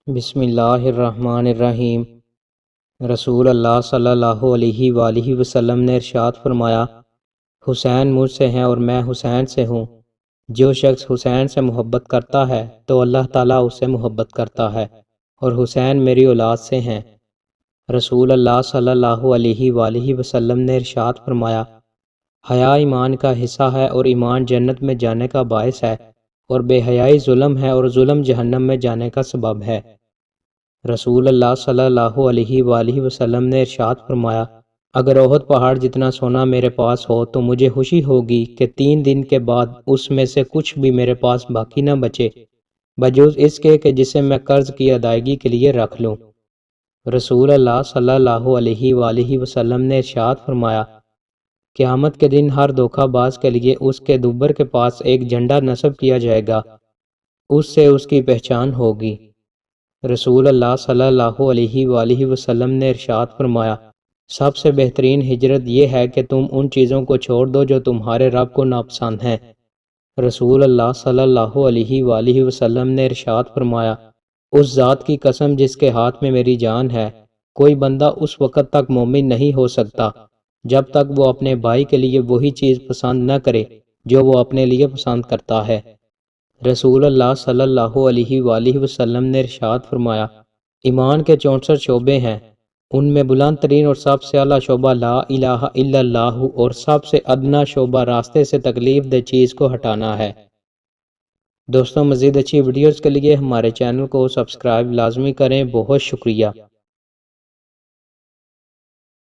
بسم اللہ الرحمن الرحیم۔ رسول اللہ صلی اللہ علیہ وآلہ وسلم نے ارشاد فرمایا، حسین مجھ سے ہیں اور میں حسین سے ہوں۔ جو شخص حسین سے محبت کرتا ہے تو اللہ تعالیٰ اس سے محبت کرتا ہے، اور حسین میری اولاد سے ہیں۔ رسول اللہ صلی اللہ علیہ وآلہ وسلم نے ارشاد فرمایا، حیا ایمان کا حصہ ہے اور ایمان جنت میں جانے کا باعث ہے، اور بے حیائی ظلم ہے اور ظلم جہنم میں جانے کا سبب ہے۔ رسول اللہ صلی اللہ علیہ وآلہ وسلم نے ارشاد فرمایا، اگر احد پہاڑ جتنا سونا میرے پاس ہو تو مجھے خوشی ہوگی کہ 3 دن کے بعد اس میں سے کچھ بھی میرے پاس باقی نہ بچے، بجز اس کے کہ جسے میں قرض کی ادائیگی کے لیے رکھ لوں۔ رسول اللہ صلی اللہ علیہ وآلہ وسلم نے ارشاد فرمایا، قیامت کے دن ہر دھوکہ باز کے لیے اس کے دوبر کے پاس ایک جھنڈا نصب کیا جائے گا، اس سے اس کی پہچان ہوگی۔ رسول اللہ صلی اللہ علیہ وآلہ وسلم نے ارشاد فرمایا، سب سے بہترین ہجرت یہ ہے کہ تم ان چیزوں کو چھوڑ دو جو تمہارے رب کو ناپسند ہیں۔ رسول اللہ صلی اللہ علیہ وآلہ وسلم نے ارشاد فرمایا، اس ذات کی قسم جس کے ہاتھ میں میری جان ہے، کوئی بندہ اس وقت تک مومن نہیں ہو سکتا جب تک وہ اپنے بھائی کے لیے وہی چیز پسند نہ کرے جو وہ اپنے لیے پسند کرتا ہے۔ رسول اللہ صلی اللہ علیہ وآلہ وسلم نے ارشاد فرمایا، ایمان کے 64 شعبے ہیں، ان میں بلند ترین اور سب سے اعلیٰ شعبہ لا الہ الا اللہ اور سب سے ادنا شعبہ راستے سے تکلیف دہ چیز کو ہٹانا ہے۔ دوستوں، مزید اچھی ویڈیوز کے لیے ہمارے چینل کو سبسکرائب لازمی کریں۔ بہت شکریہ۔